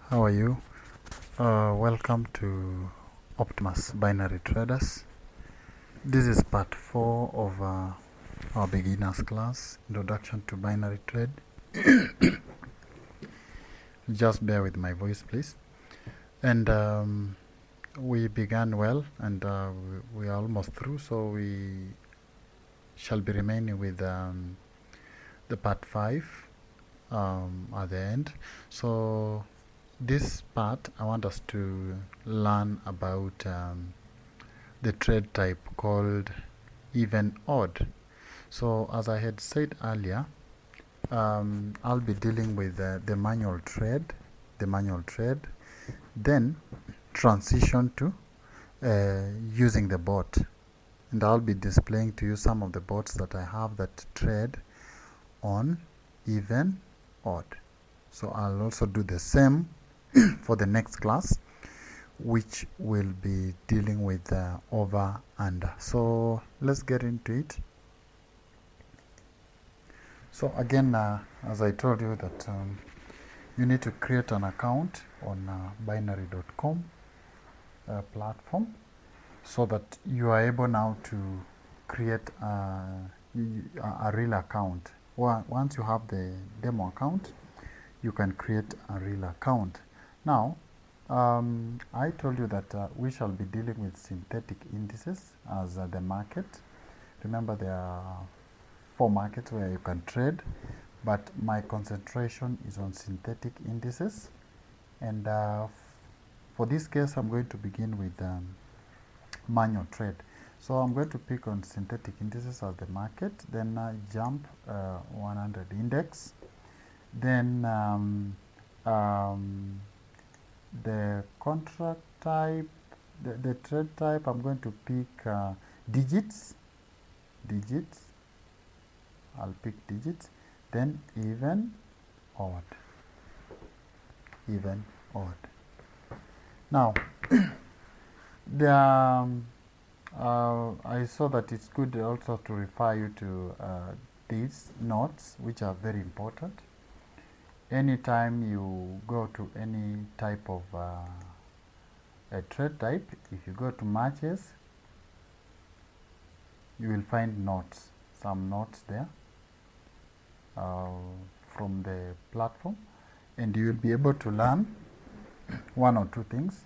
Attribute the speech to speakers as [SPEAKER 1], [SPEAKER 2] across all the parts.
[SPEAKER 1] How are you? Welcome to Optimus Binary Traders. This is part 4 of our beginners class, Introduction to Binary Trade. Just bear with my voice, please. And we began well, and we are almost through, so we shall be remaining with the part 5 at the end. So this part, I want us to learn about the trade type called even odd. So as I had said earlier, I'll be dealing with the manual trade, then transition to using the bot, and I'll be displaying to you some of the bots that I have that trade on even odd. So I'll also do the same for the next class, which will be dealing with over under. So let's get into it. So again, as I told you that you need to create an account on binary.com platform, so that you are able now to create a real account. Once you have the demo account, you can create a real account. Now, I told you that we shall be dealing with synthetic indices as the market. Remember, there are 4 markets where you can trade, but my concentration is on synthetic indices. And for this case, I'm going to begin with manual trade. So I'm going to pick on synthetic indices as the market, then jump 100 index, then the contract type, the trade type, I'm going to pick digits. I'll pick digits, then even odd. Now, I saw that it's good also to refer you to these notes, which are very important. Anytime you go to any type of a trade type, if you go to matches, you will find notes, some notes there from the platform, and you will be able to learn 1 or 2 things,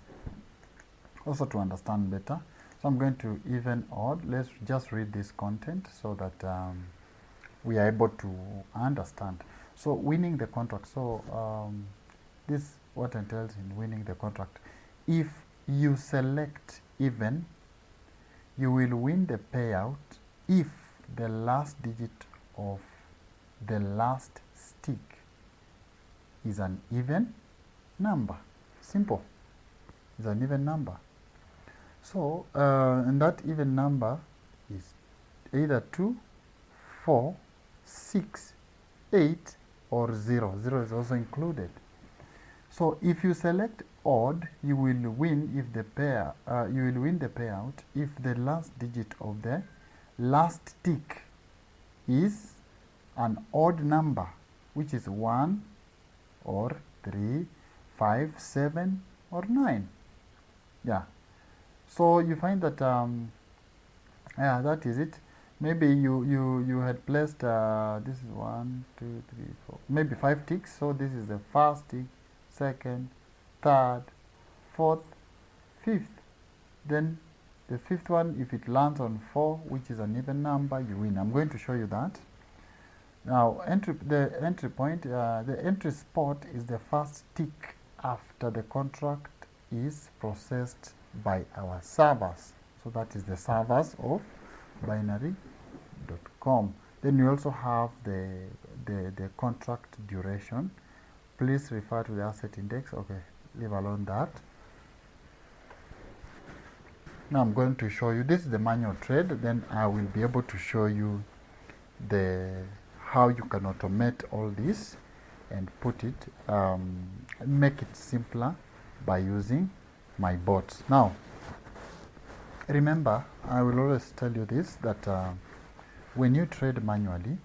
[SPEAKER 1] also to understand better. So I'm going to even odd. Let's just read this content so that we are able to understand. So winning the contract. So this what entails in winning the contract. If you select even, you will win the payout if the last digit of the last stick is an even number. Simple. It's an even number. So and that even number is either 2, 4, 6, 8, or 0. 0 is also included. So if you select odd, you will win if the pair. You will win the payout if the last digit of the last tick is an odd number, which is 1 or 3, 5, 7, or 9. Yeah. So you find that yeah, that is it. Maybe you had placed this is 1, 2, 3, 4, maybe 5 ticks. So this is the first tick, second, third, fourth, fifth. Then the 5th one, if it lands on 4, which is an even number, you win. I'm going to show you that. Now, the entry point, the entry spot is the first tick after the contract is processed by our servers. So that is the servers of binary.com. Then we also have the contract duration. Please refer to the asset index. Okay, leave alone that. Now I'm going to show you, this is the manual trade. Then I will be able to show you how you can automate all this and put it, make it simpler by using my bots. Now, remember, I will always tell you this, that when you trade manually,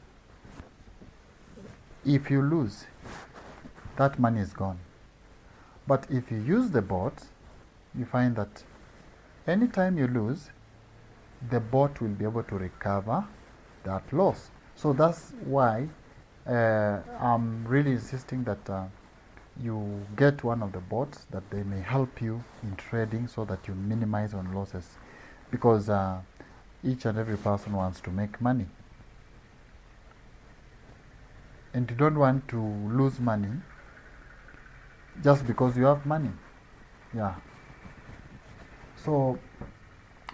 [SPEAKER 1] if you lose, that money is gone. But if you use the bot, you find that anytime you lose, the bot will be able to recover that loss. So that's why I'm really insisting that you get one of the bots, that they may help you in trading so that you minimize on losses, because each and every person wants to make money, and you don't want to lose money just because you have money. Yeah. So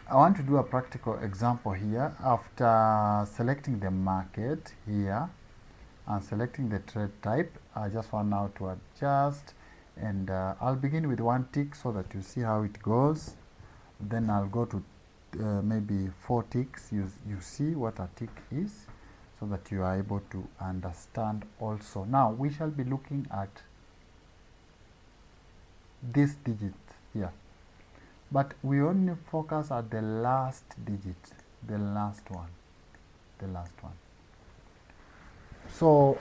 [SPEAKER 1] I want to do a practical example here. After selecting the market here and selecting the trade type, I just want now to adjust, and I'll begin with one tick so that you see how it goes. Then I'll go to maybe 4 ticks. You see what a tick is, so that you are able to understand also. Now we shall be looking at this digit here, but we only focus at the last digit, the last one. So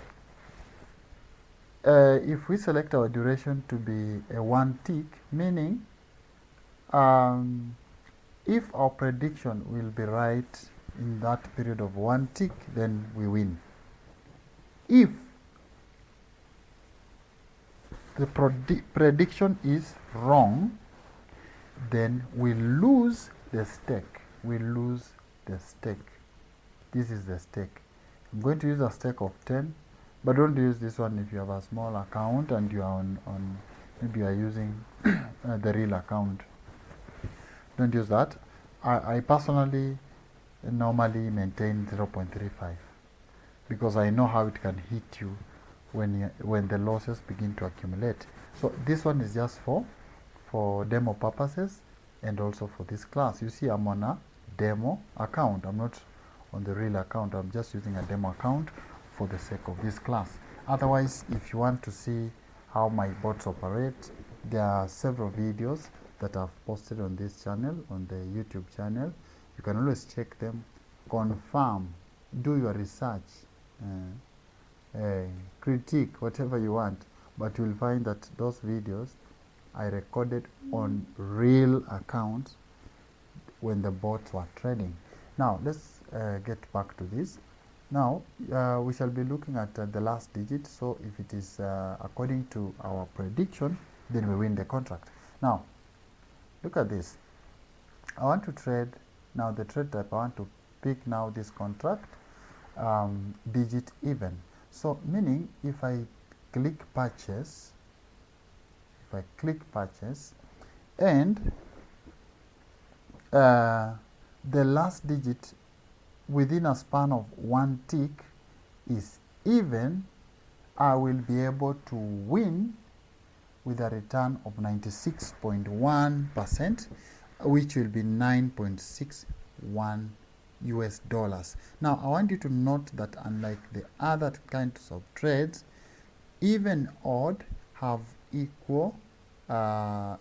[SPEAKER 1] if we select our duration to be a 1 tick, meaning if our prediction will be right in that period of 1 tick, then we win. If the prediction is wrong, then we lose the stake. This is the stake. I'm going to use a stake of 10, but don't use this one if you have a small account and you are on maybe you are using the real account. Don't use that. I personally normally maintain 0.35 because I know how it can hit you when the losses begin to accumulate. So this one is just for demo purposes and also for this class. You see, I'm on a demo account. I'm not on the real account. I'm just using a demo account for the sake of this class. Otherwise, if you want to see how my bots operate, there are several videos that I've posted on this channel, on the YouTube channel. You can always check them, confirm, do your research, critique, whatever you want, but you'll find that those videos I recorded on real accounts when the bots were trading. Now let's get back to this. Now we shall be looking at the last digit. So if it is according to our prediction, then we win the contract. Now look at this. I want to trade now the trade type. I want to pick now this contract digit even. So meaning if I click purchase, and the last digit within a span of 1 tick is even, I will be able to win with a return of 96.1%, which will be 9.61 US dollars. Now I want you to note that unlike the other kinds of trades, even odd have equal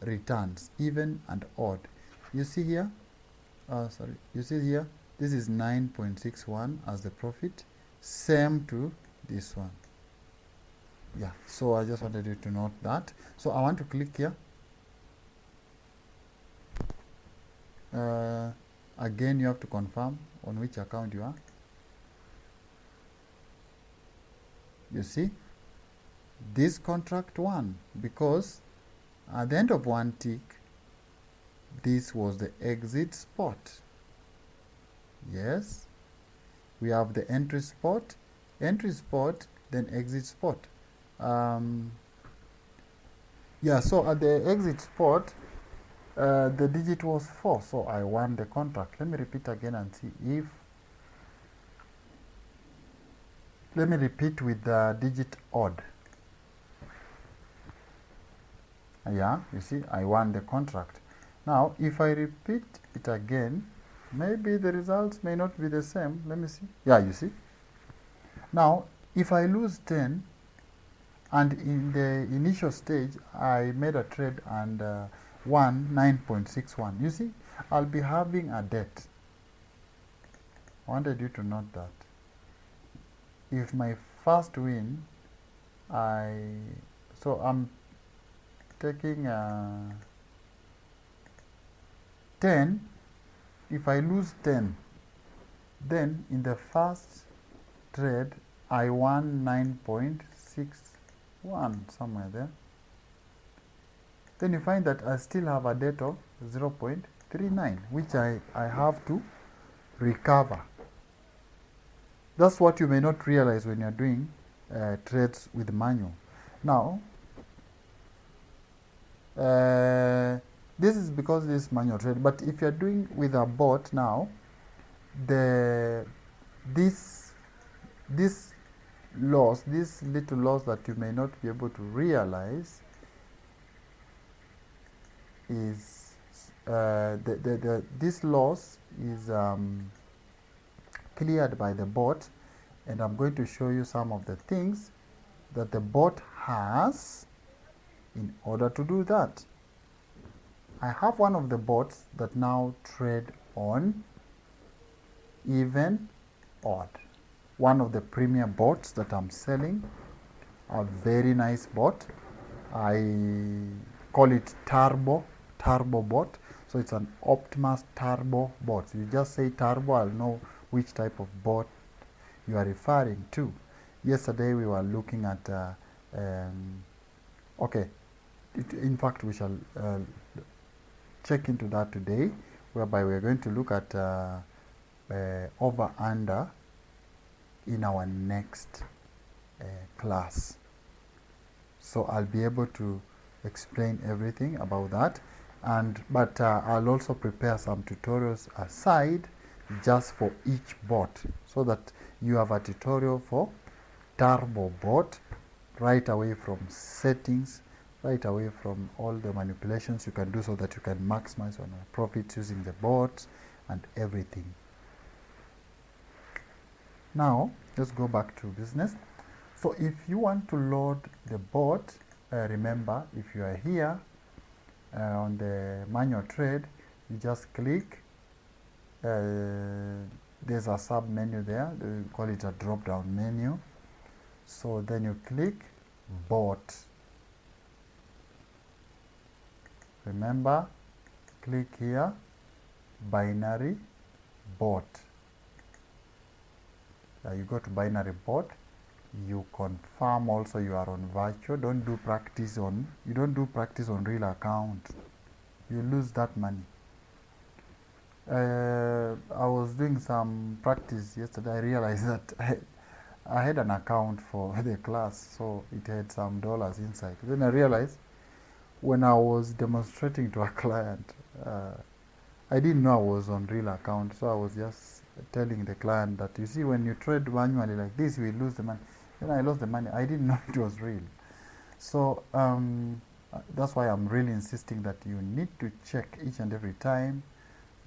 [SPEAKER 1] returns, even and odd. You see here, you see here, this is 9.61 as the profit, same to this one. Yeah, so I just wanted you to note that. So I want to click here. Again, you have to confirm on which account you are. You see, this contract won because at the end of 1 tick, this was the exit spot. Yes, we have the entry spot, then exit spot. Yeah, so at the exit spot, the digit was 4, so I won the contract. Let me repeat again and see if, let me repeat with the digit odd. Yeah, you see, I won the contract. Now, if I repeat it again, maybe the results may not be the same. Let me see. Yeah, you see. Now, if I lose 10, and in the initial stage, I made a trade and won 9.61. You see, I'll be having a debt. I wanted you to note that. If my first win, so I'm taking 10, if I lose 10, then in the first trade I won 9.61, somewhere there. Then you find that I still have a debt of 0.39, which I have to recover. That's what you may not realize when you're doing trades with manual. Now, this is because this is manual trade, but if you're doing with a bot now, this loss, this little loss that you may not be able to realize is this loss is cleared by the bot, and I'm going to show you some of the things that the bot has in order to do that. I have one of the bots that now trade on even, odd. One of the premier bots that I'm selling, a very nice bot. I call it turbo bot. So it's an OPTIMUS turbo bot. You just say turbo, I'll know which type of bot you are referring to. Yesterday we were looking at okay, in fact we shall check into that today, whereby we're going to look at over under in our next class. So I'll be able to explain everything about that, but I'll also prepare some tutorials aside just for each bot, so that you have a tutorial for turbo bot right away from settings, right away from all the manipulations you can do, so that you can maximize on your profits using the bot and everything. Now let's go back to business. So if you want to load the bot, remember, if you are here on the manual trade, you just click, there's a sub menu there, we call it a drop down menu. So then you click bot. Remember, click here, binary bot. You go to binary bot, you confirm also you are on virtual. You don't do practice on real account. You lose that money. I was doing some practice yesterday. I realized that I had an account for the class, so it had some dollars inside. Then I realized when I was demonstrating to a client, I didn't know I was on real account, so I was just telling the client that, you see, when you trade manually like this, you will lose the money. Then I lost the money. I didn't know it was real. So that's why I'm really insisting that you need to check each and every time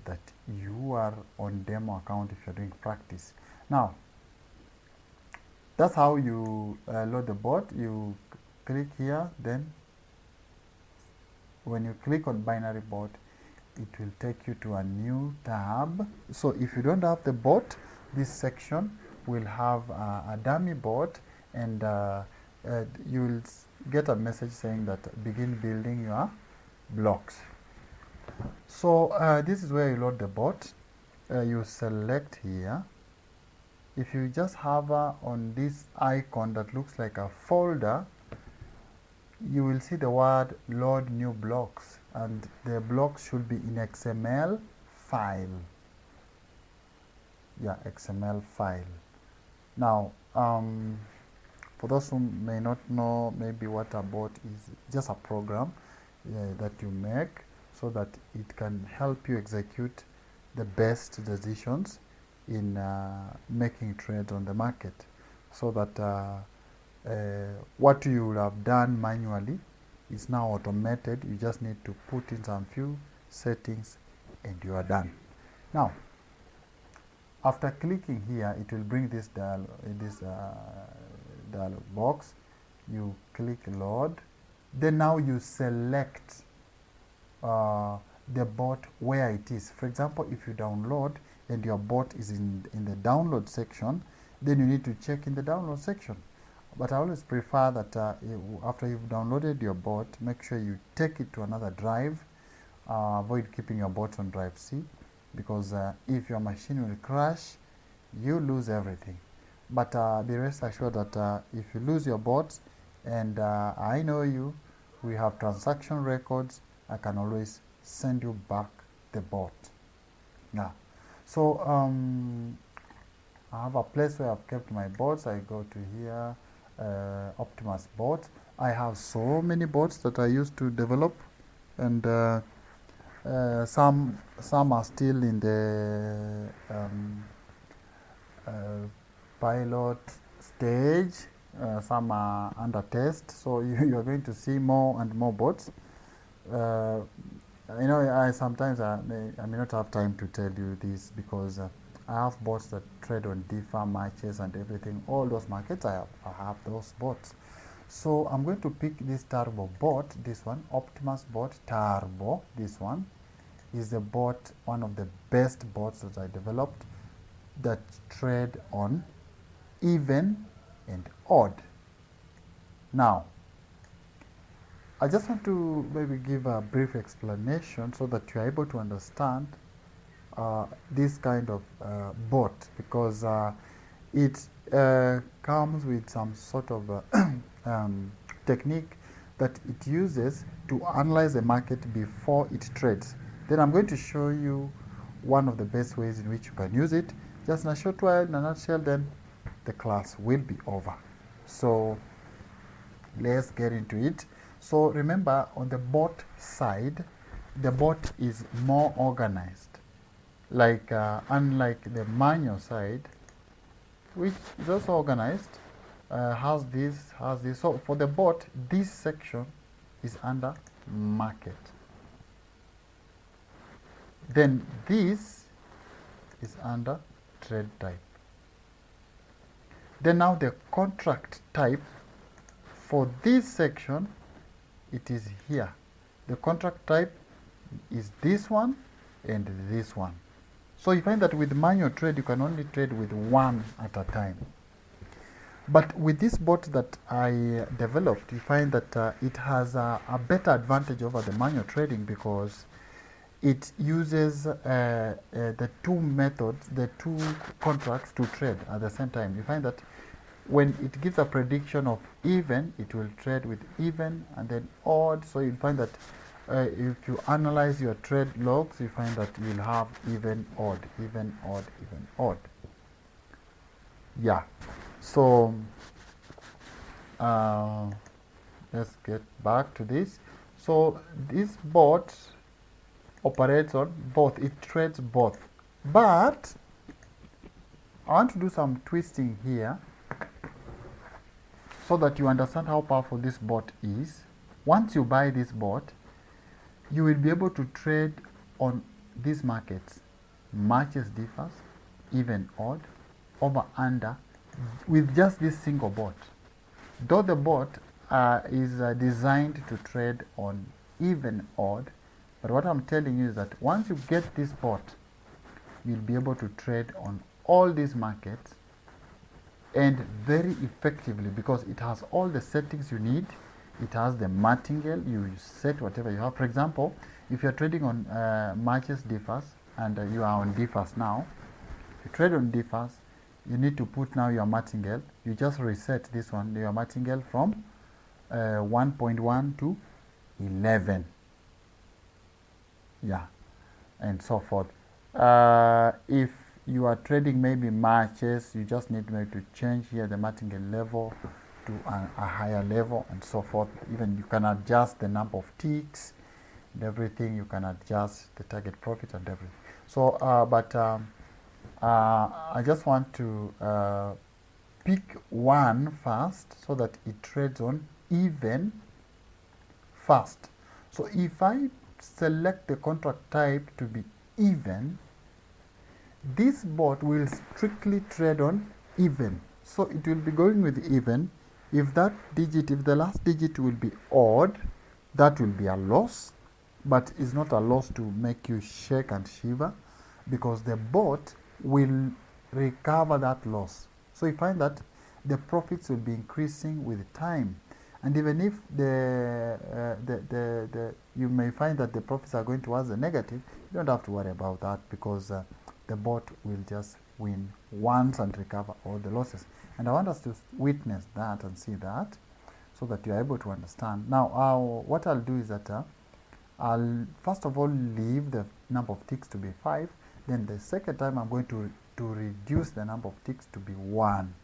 [SPEAKER 1] that you are on demo account if you're doing practice. Now, that's how you load the bot. You click here, then when you click on binary bot, it will take you to a new tab. So if you don't have the bot, this section will have a dummy bot, and you will get a message saying that begin building your blocks. So this is where you load the bot. You select here. If you just hover on this icon that looks like a folder, you will see the word load new blocks, and the blocks should be in XML file. Yeah, XML file. Now, for those who may not know maybe what a bot is, just a program that you make so that it can help you execute the best decisions in making trades on the market, so that what you would have done manually is now automated. You just need to put in some few settings and you are done. Now, after clicking here, it will bring this dialog box. You click load. Then now you select the bot where it is. For example, if you download and your bot is in the download section, then you need to check in the download section. But I always prefer that after you've downloaded your bot, make sure you take it to another drive. Avoid keeping your bot on drive C, because if your machine will crash, you lose everything. But be rest assured that if you lose your bot, and I know you, we have transaction records, I can always send you back the bot. Yeah. So I have a place where I've kept my bots. I go to here, OPTIMUS bots. I have so many bots that I used to develop, and some are still in the pilot stage. Some are under test. So you are going to see more and more bots. You know, I sometimes I may not have time to tell you this, because I have bots that trade on DeFi matches and everything. All those markets, I have those bots. So I'm going to pick this Turbo bot, this one, OPTIMUS bot Turbo. This one is the bot, one of the best bots that I developed, that trade on even and odd. Now, I just want to maybe give a brief explanation so that you are able to understand this kind of bot, because it comes with some sort of technique that it uses to analyze the market before it trades. Then I'm going to show you one of the best ways in which you can use it. Just in a short while, in a nutshell, then the class will be over. So let's get into it. So remember, on the bot side, the bot is more organized. Like unlike the manual side, which is also organized, has this. So for the bot, this section is under market. Then this is under trade type. Then now the contract type for this section, it is here. The contract type is this one and this one. So you find that with manual trade, you can only trade with one at a time. But with this bot that I developed, you find that it has a better advantage over the manual trading, because it uses the two methods, the two contracts to trade at the same time. You find that when it gives a prediction of even, it will trade with even, and then odd. So you'll find that if you analyze your trade logs, you find that you'll have even, odd, even, odd, even, odd. Yeah. So let's get back to this. So this bot operates on both. It trades both. But I want to do some twisting here so that you understand how powerful this bot is. Once you buy this bot, you will be able to trade on these markets: matches, differs, even, odd, over, under, with just this single bot. Though the bot is designed to trade on even, odd, but what I'm telling you is that once you get this bot, you'll be able to trade on all these markets, and very effectively, because it has all the settings you need. It has the martingale. You set whatever you have. For example, if you're trading on matches, differs, and you are on differs now, if you trade on differs, you need to put now your martingale. You just reset this one, your martingale, from 1.1 to 11. Yeah, and so forth. If you are trading maybe matches, you just need maybe to change here the martingale level to a higher level, and so forth. Even you can adjust the number of ticks and everything. You can adjust the target profit and everything. So I just want to pick one first so that it trades on even first. So if I select the contract type to be even, this bot will strictly trade on even. So it will be going with even. If that digit, if the last digit will be odd, that will be a loss, but it's not a loss to make you shake and shiver, because the bot will recover that loss. So you find that the profits will be increasing with time. And even if you may find that the profits are going towards the negative, you don't have to worry about that, because the bot will just win once and recover all the losses. And I want us to witness that and see that, so that you are able to understand. Now, what I'll do is that I'll first of all leave the number of ticks to be 5. Then the second time I'm going to reduce the number of ticks to be 1.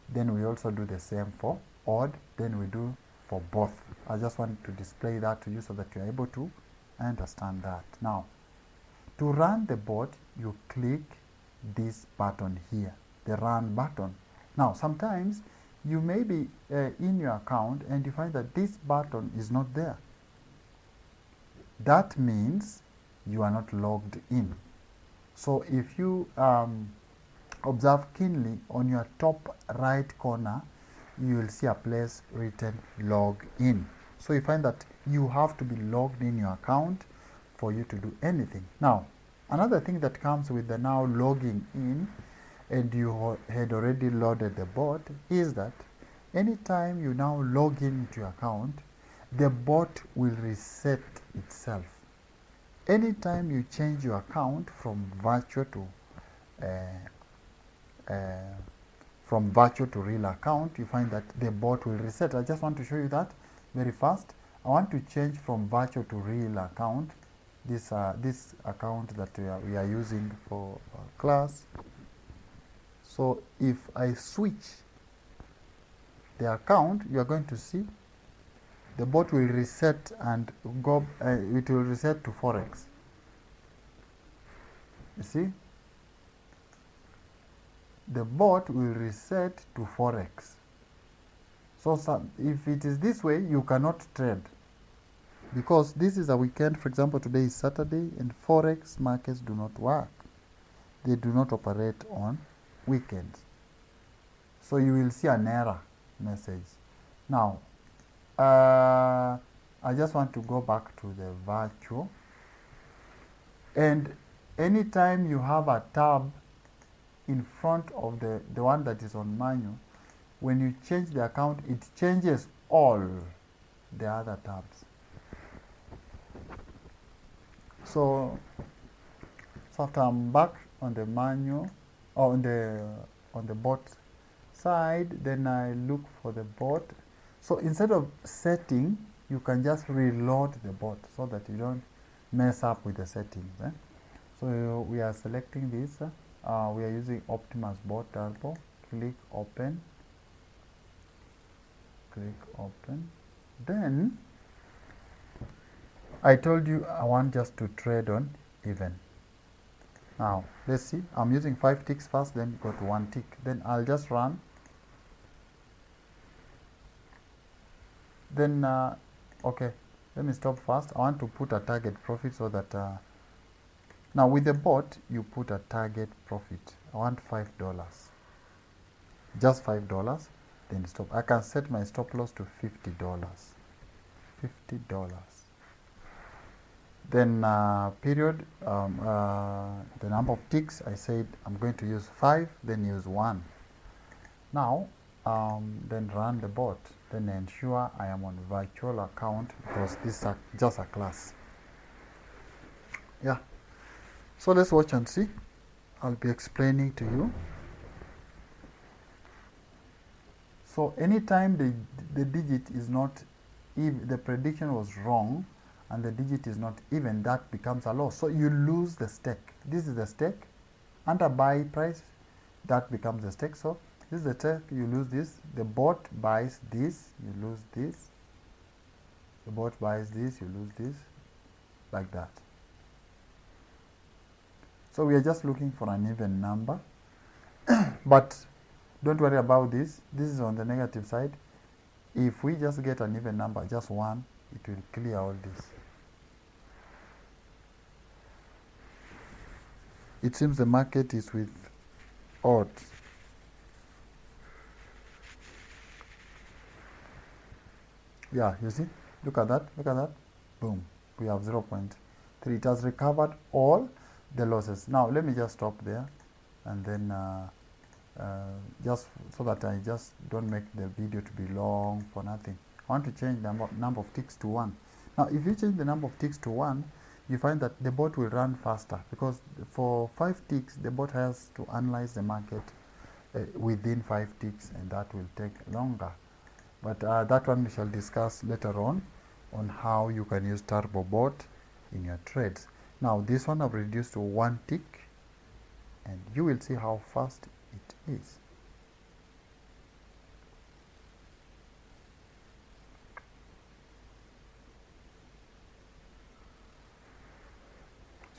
[SPEAKER 1] Then we also do the same for odd. Then we do for both. I just want to display that to you so that you're able to understand that. Now, to run the bot, you click this button here, the run button. Now, sometimes you may be in your account and you find that this button is not there. That means you are not logged in. So if you observe keenly, on your top right corner, you will see a place written log in. So you find that you have to be logged in your account for you to do anything. Now, another thing that comes with the now logging in, and you had already loaded the bot, is that anytime you now log into your account, the bot will reset itself. Anytime you change your account from virtual to real account, you find that the bot will reset. I just want to show you that very fast. I want to change from virtual to real account. This account that we are using for class. So if I switch the account, you are going to see the bot will reset and go. It will reset to Forex. You see, the bot will reset to Forex. So if it is this way, you cannot trade, because this is a weekend. For example, today is Saturday, and Forex markets do not work. They do not operate on weekends. So you will see an error message. Now, I just want to go back to the virtual, and anytime you have a tab in front of the one that is on manual, when you change the account, it changes all the other tabs. So after I'm back on the manual, or on the bot side, then I look for the bot. So instead of setting, you can just reload the bot so that you don't mess up with the settings. So we are selecting this. We are using OPTIMUS bot turbo. Click open. Click open. Then I told you I want just to trade on even. Now let's see. I'm using 5 ticks first, then go to 1 tick. Then I'll just run. Then okay, let me stop first. I want to put a target profit so that now with the bot you put a target profit. I want $5, just $5. Then stop. I can set my stop loss to $50. Then period, the number of ticks, I said I'm going to use 5, then use 1. Now then run the bot. Then ensure I am on virtual account, because this is just a class. Yeah. So let's watch and see. I'll be explaining to you. So anytime the digit is not, if the prediction was wrong and the digit is not even, that becomes a loss. So you lose the stake. This is the stake. Under buy price, that becomes the stake. So this is the stake, you lose this. The bot buys this, you lose this. The bot buys this, you lose this. Like that. So we are just looking for an even number. But don't worry about this. This is on the negative side. If we just get an even number, just 1, it will clear all this. It seems the market is with odds. Yeah, you see? Look at that. Look at that. Boom. We have 0.3. It has recovered all the losses. Now, let me just stop there. And then just so that I just don't make the video to be long for nothing. I want to change the number of ticks to 1. Now if you change the number of ticks to 1, you find that the bot will run faster, because for 5 ticks the bot has to analyze the market within 5 ticks, and that will take longer. But that one we shall discuss later on how you can use Turbo Bot in your trades. Now this one I've reduced to 1 tick, and you will see how fast it is.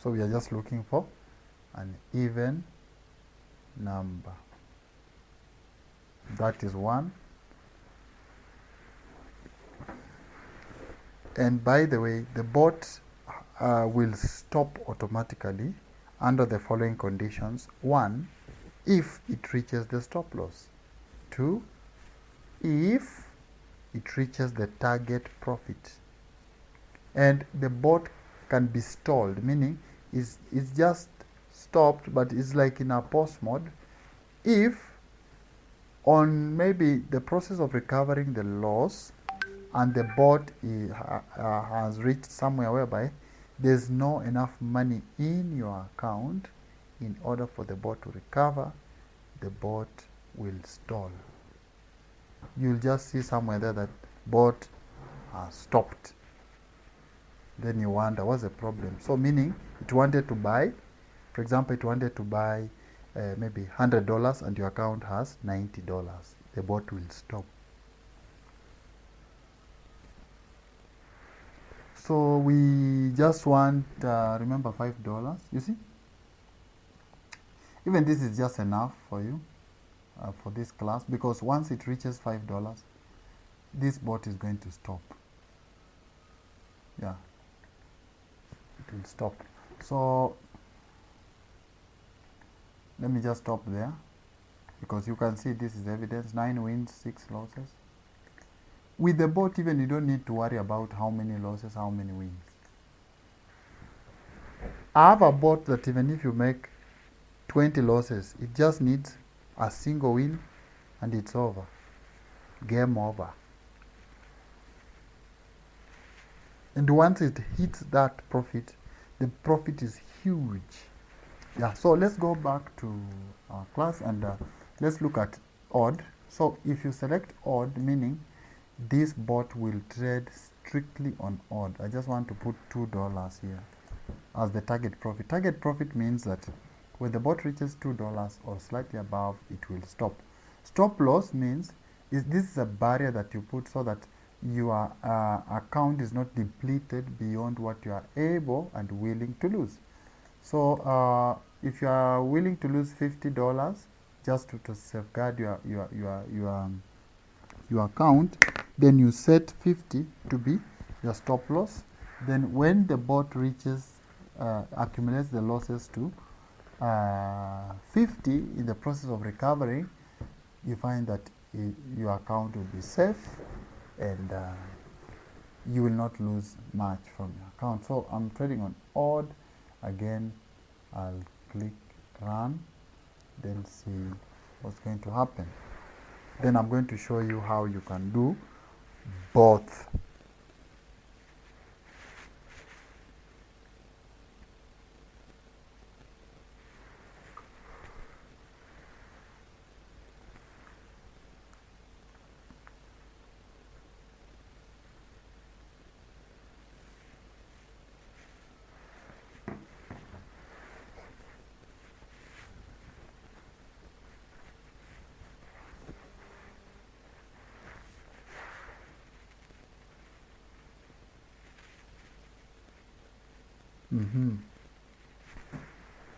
[SPEAKER 1] So we are just looking for an even number. That is 1. And by the way, the bot will stop automatically under the following conditions. 1, if it reaches the stop loss. 2, if it reaches the target profit. And the bot can be stalled, meaning it's just stopped, but it's like in a pause mode. If on maybe the process of recovering the loss, and the bot has reached somewhere whereby there's no enough money in your account in order for the bot to recover, the bot will stall. You'll just see somewhere there that bot has stopped. Then you wonder, what's the problem? So meaning it wanted to buy, for example, it wanted to buy maybe $100 and your account has $90. The bot will stop. So we just want, remember, $5, you see? Even this is just enough for you, for this class, because once it reaches $5, this bot is going to stop. Yeah, it will stop. So let me just stop there, because you can see this is evidence, 9 wins, 6 losses. With the bot, even you don't need to worry about how many losses, how many wins. I have a bot that even if you make 20 losses, it just needs a single win and it's over. Game over. And once it hits that profit, the profit is huge. Yeah, so let's go back to our class and let's look at odd. So if you select odd, meaning this bot will trade strictly on odd. I just want to put $2 here as the target profit. Target profit means that when the bot reaches $2 or slightly above, it will stop. Stop loss means this is a barrier that you put so that your account is not depleted beyond what you are able and willing to lose. So if you are willing to lose $50 just to safeguard your account, then you set 50 to be your stop loss. Then when the bot reaches, accumulates the losses to 50 in the process of recovery, you find that your account will be safe and you will not lose much from your account. So I'm trading on odd. Again, I'll click run, then see what's going to happen. Then I'm going to show you how you can do both.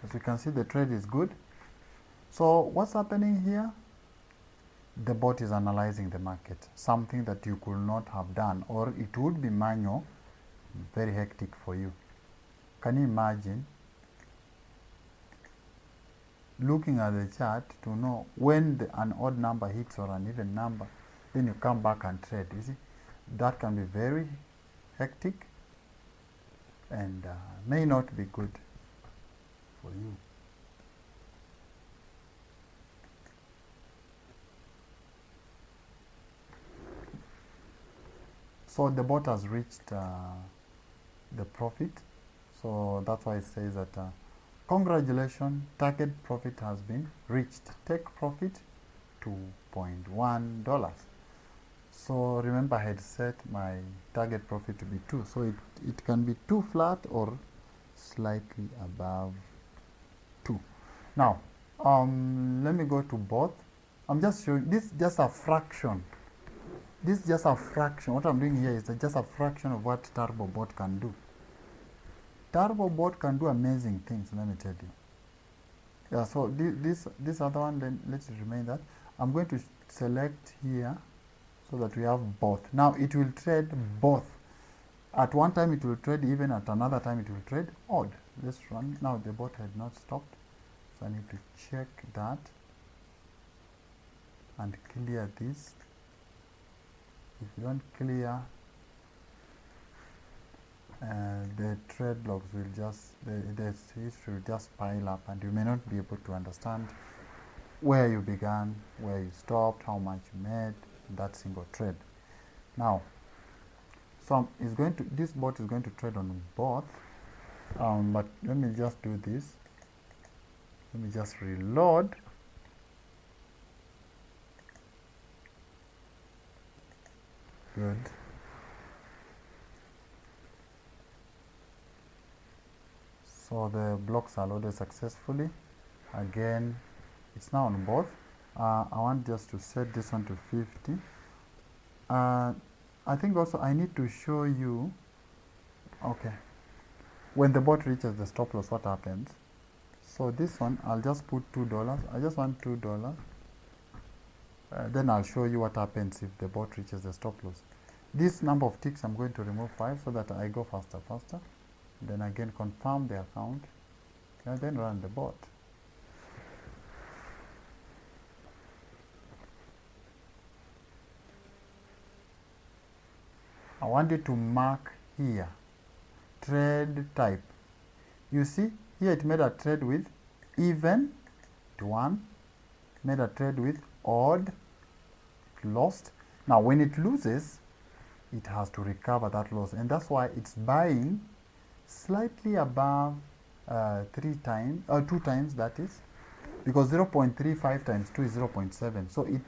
[SPEAKER 1] As you can see, the trade is good. So what's happening here? The bot is analyzing the market, something that you could not have done, or it would be manual, very hectic for you. Can you imagine looking at the chart to know when an odd number hits or an even number, then you come back and trade? You see, that can be very hectic and may not be good for you. So the bot has reached the profit. So that's why it says that congratulations, target profit has been reached. Take profit $2.1. So remember I had set my target profit to be 2. So it can be 2 flat or slightly above 2. Now, let me go to both. I'm just showing this just a fraction. This is just a fraction. What I'm doing here is just a fraction of what TurboBot can do. TurboBot can do amazing things, let me tell you. Yeah, so this other one, then let's remain that. I'm going to select here so that we have both. Now it will trade both. At one time it will trade even, at another time it will trade odd. Let's run. Now the bot had not stopped, so I need to check that and clear this. If you don't clear, the trade logs will just, the history will just pile up, and you may not be able to understand where you began, where you stopped, how much you made in that single trade. Now, so this bot is going to trade on both, but let me just do this. Let me just reload. Good. So the blocks are loaded successfully. Again, it's now on both. I want just to set this one to 50. I think also I need to show you, okay, when the bot reaches the stop loss, what happens. So this one, I'll just put $2. I just want $2. Then I'll show you what happens if the bot reaches the stop loss. This number of ticks, I'm going to remove 5 so that I go faster. Then again, confirm the account, and then run the bot. I want you to mark here, trade type. You see, here it made a trade with even, to 1, made a trade with odd, lost. Now, when it loses, it has to recover that loss, and that's why it's buying slightly above 2 times, that is, because 0.35 times 2 is 0.7. So it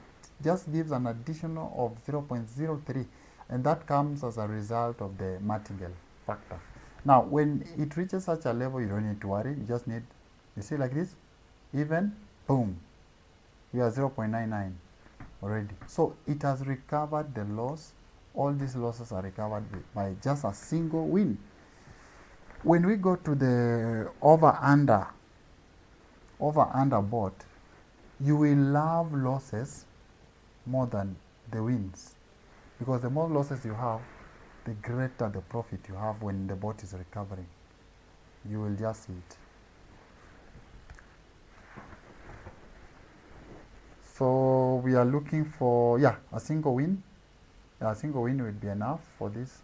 [SPEAKER 1] just gives an additional of 0.03, and that comes as a result of the martingale factor. Now, when it reaches such a level, you don't need to worry. You just need, you see like this, even, boom, we are 0.99 already. So it has recovered the loss. All these losses are recovered by just a single win. When we go to the over-under bot, you will love losses more than the wins, because the more losses you have, the greater the profit you have when the bot is recovering. You will just see it. So we are looking for, yeah, a single win. A single win will be enough for this.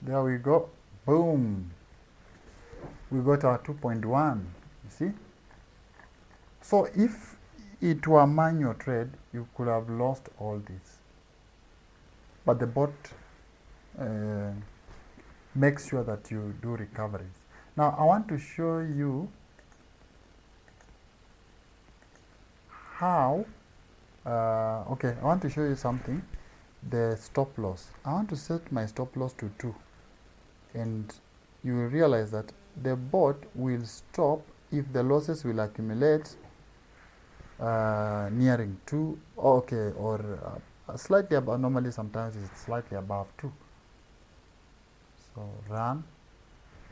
[SPEAKER 1] There we go. Boom. We got our 2.1. You see? So if it were a manual trade, you could have lost all this. But the bot makes sure that you do recoveries. Now I want to show you how, okay, I want to show you something. The stop loss. I want to set my stop loss to 2. And you will realize that the bot will stop if the losses will accumulate nearing 2, okay, or slightly above. Normally sometimes it's slightly above 2. So run.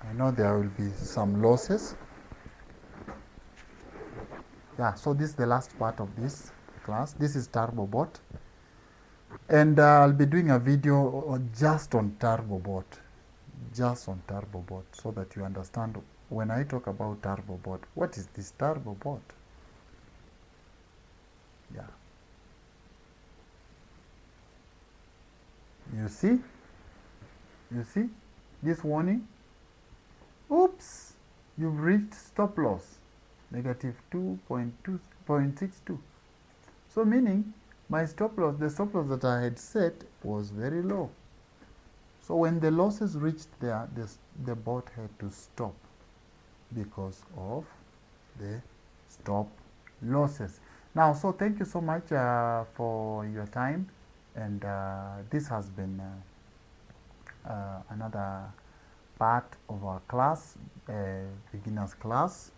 [SPEAKER 1] I know there will be some losses. Yeah, so this is the last part of this class. This is TurboBot, and I'll be doing a video just on TurboBot, so that you understand when I talk about TurboBot, what is this TurboBot? Yeah. You see this warning? Oops, you've reached stop loss, negative 2.62. So meaning my stop loss, the stop loss that I had set was very low. So when the losses reached there, the bot had to stop because of the stop losses. Now, so thank you so much for your time, and this has been another part of our class, beginners class,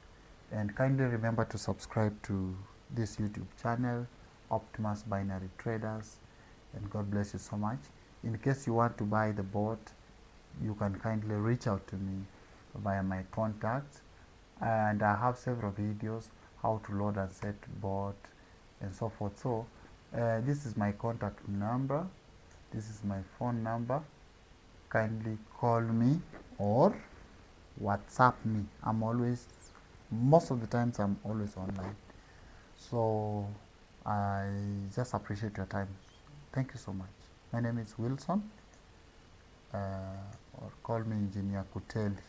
[SPEAKER 1] and kindly remember to subscribe to this YouTube channel, Optimus Binary Traders, and God bless you so much. In case you want to buy the bot, you can kindly reach out to me via my contact, and I have several videos how to load and set bot and so forth. So this is my contact number, this is my phone number. Kindly call me or WhatsApp me. I'm always, most of the times I'm always online. So I just appreciate your time. Thank you so much. My name is Wilson, or call me Engineer Kuteli.